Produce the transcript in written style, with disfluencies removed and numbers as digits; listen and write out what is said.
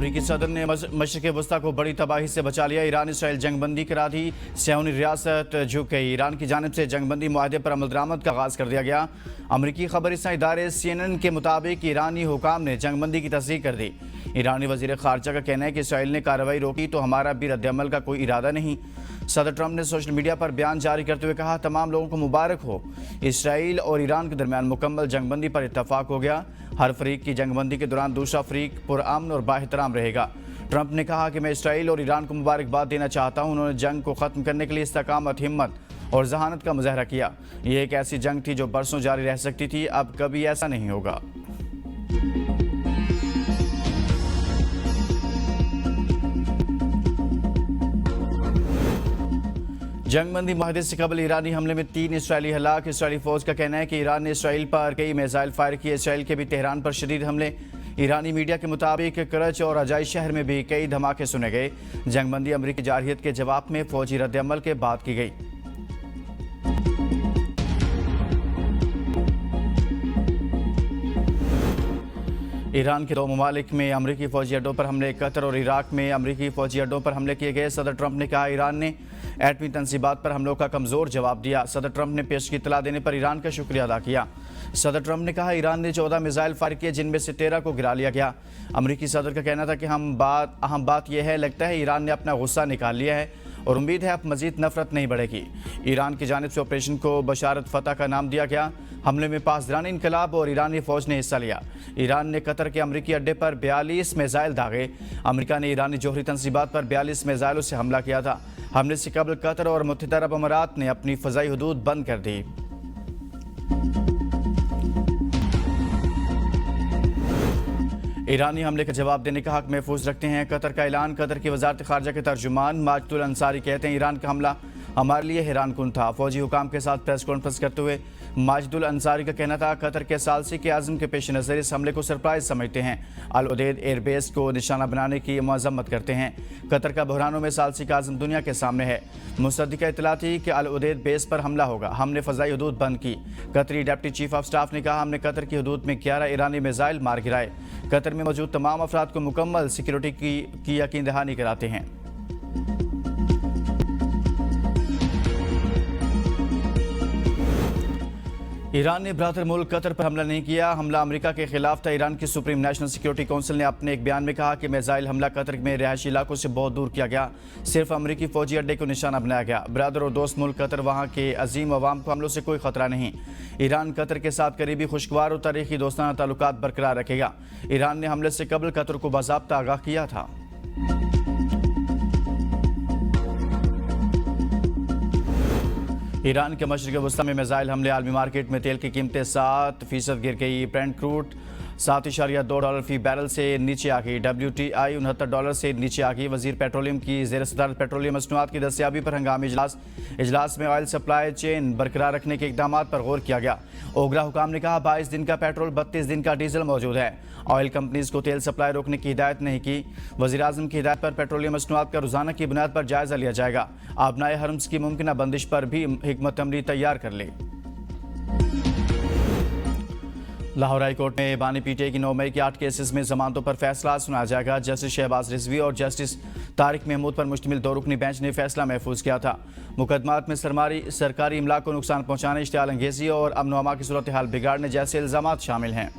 अमरीकी सदर ने मशरक़ वस्ती को बड़ी तबाही से बचा लिया। ईरान इसराइल जंग बंदी करा दी। सियानी रियासत झुक गई। ईरान की जानिब से जंग बंदी मुआहदे पर अमल दरामद का आगाज़ कर दिया गया। अमरीकी खबररसां इदारे CNN के मुताबिक ईरानी हुकाम ने जंग बंदी की तस्दीक कर दी। ईरानी वज़ीर ख़ारजा का कहना है कि इसराइल ने कार्रवाई रोकी तो हमारा भी रद्द-ए-अमल का कोई इरादा नहीं। सदर ट्रंप ने सोशल मीडिया पर बयान जारी करते हुए कहा, तमाम लोगों को मुबारक हो, इसराइल और ईरान के दरमियान मुकम्मल जंगबंदी पर इत्तफाक हो गया। हर फरीक की जंगबंदी के दौरान दूसरा फरीक पुरअमन और बाएहतराम रहेगा। ट्रंप ने कहा कि मैं इसराइल और ईरान को मुबारकबाद देना चाहता हूँ। उन्होंने जंग को ख़त्म करने के लिए इस्तकामत, हिम्मत और जहानत का मुजाहरा किया। ये एक ऐसी जंग थी जो बरसों जारी रह सकती थी, अब कभी ऐसा नहीं होगा। जंगबंदी मुआहदे से कबल ईरानी हमले में 3 इसराइली हलाक। इसराइली फौज का कहना है कि ईरान ने इसराइल पर कई मिसाइल फायर किए। इसराइल के भी तेहरान पर शदीद हमले। ईरानी मीडिया के मुताबिक करच और अजाई शहर में भी कई धमाके सुने गए। जंगबंदी अमरीकी जारहियत के जवाब में फौजी रद्द-ए-अमल के बाद की गई। ईरान के 2 ममालिक में अमरीकी फौजी अड्डों पर हमले। कतर और इराक में अमरीकी फौजी अड्डों पर हमले किए गए। सदर ट्रंप ने कहा, ईरान ने एटमी तनसीबात पर हमलों का कमज़ोर जवाब दिया। सदर ट्रंप ने पेश की इत्तला देने पर ईरान का शुक्रिया अदा किया। सदर ट्रंप ने कहा, ईरान ने 14 मिसाइल फायर किए, जिनमें से 13 को गिरा लिया गया। अमरीकी सदर का कहना था कि अहम बात यह है, लगता है ईरान ने अपना गुस्सा निकाल लिया है और उम्मीद है अब मजीद नफरत नहीं बढ़ेगी। ईरान की जानिब से ऑपरेशन को बशारत फतह का नाम दिया गया। हमले में पासदारानी इनकलाब और ईरानी फौज ने हिस्सा लिया। ईरान ने कतर के अमरीकी अड्डे पर 42 मिसाइल दागे। अमरीका ने ईरानी जोहरी तनसीबात पर 42 मिसाइलों से हमला किया था। हमले से कबल कतर और मुत्तहिदा अरब अमारात ने अपनी फ़ज़ाई हदूद बंद कर दी। ईरानी हमले का जवाब देने का हक महफूज रखते हैं। कतर का ऐलान। कतर की वज़ारत ख़ारजा के तर्जुमान माजिदुल अंसारी कहते हैं, ईरान का हमला हमारे लिए हैरानकुन था। फौजी हुकाम के साथ प्रेस कॉन्फ्रेंस करते हुए माजिदुल अंसारी का कहना था, कतर के सालसी के आज़म के पेश नज़र इस हमले को सरप्राइज समझते हैं। अल उदैद एयरबेस को निशाना बनाने की मज़म्मत करते हैं। कतर का बहरानों में सालसी का आज़म दुनिया के सामने है। मुसद्दिक़ा इत्तला थी कि अल उदैद बेस पर हमला होगा। हमने फ़ज़ाई हदूद बंद की। कतरी डिप्टी चीफ ऑफ स्टाफ ने कहा, हमने कतर की हदूद में 11 ईरानी मिसाइल मार गिराए। कतर में मौजूद तमाम अफराद को मुकम्मल सिक्योरिटी की यकीन दहानी कराते हैं। ईरान ने ब्रादर मुल्क कतर पर हमला नहीं किया। हमला अमेरिका के खिलाफ था। ईरान की सुप्रीम नेशनल सिक्योरिटी काउंसिल ने अपने एक बयान में कहा कि मिसाइल हमला कतर में रिहायशी इलाकों से बहुत दूर किया गया। सिर्फ अमेरिकी फौजी अड्डे को निशाना बनाया गया। ब्रादर और दोस्त मुल्क कतर, वहाँ के अजीम अवाम को हमलों से कोई खतरा नहीं। ईरान कतर के साथ करीबी, खुशगवार और तारीखी दोस्ताना ताल्लुकात बरकरार रखेगा। ईरान ने हमले से कबल कतर को बाज़ाब्ता आगाह किया था। ईरान के मशरिक़ वस्ती में मिसाइल हमले। आलमी मार्केट में तेल की कीमतें 7% गिर गई। ब्रेंट क्रूड $7.2 फी बैरल से नीचे आ गई। WTI $69 से नीचे आ गई। वज़ीर पेट्रोलियम की ज़ेर सदारत पेट्रोलियम मसनूआत की दस्तियाबी पर हंगामी इजलास में ऑयल सप्लाई चेन बरकरार रखने के इक़दाम पर गौर किया गया। ओगरा हुकाम ने कहा, 22 दिन का पेट्रोल, 32 दिन का डीजल मौजूद है। ऑयल कंपनीज को तेल सप्लाई रोकने की हिदायत नहीं की। वज़ीर आज़म की हिदायत पर पेट्रोलियम मसनूआत का रोज़ाना की बुनियाद पर जायज़ा लिया जाएगा। आबनाए हरम्स की मुमकिन बंदिश पर भी हिकमत अमली तैयार कर ले। लाहौर हाई कोर्ट में बानी पीटीआई की 9 मई के 8 केसेस में जमानतों पर फैसला सुनाया जाएगा। जस्टिस शहबाज रिजवी और जस्टिस तारिक महमूद पर मुश्तमिल 2 रुकनी बेंच ने फैसला महफूज किया था। मुकदमात में सरकारी इमलाक को नुकसान पहुंचाने, इश्तियाल अंगेज़ी और अमन व अमा की सूरत हाल बिगाड़ने जैसे इल्ज़ामात शामिल हैं।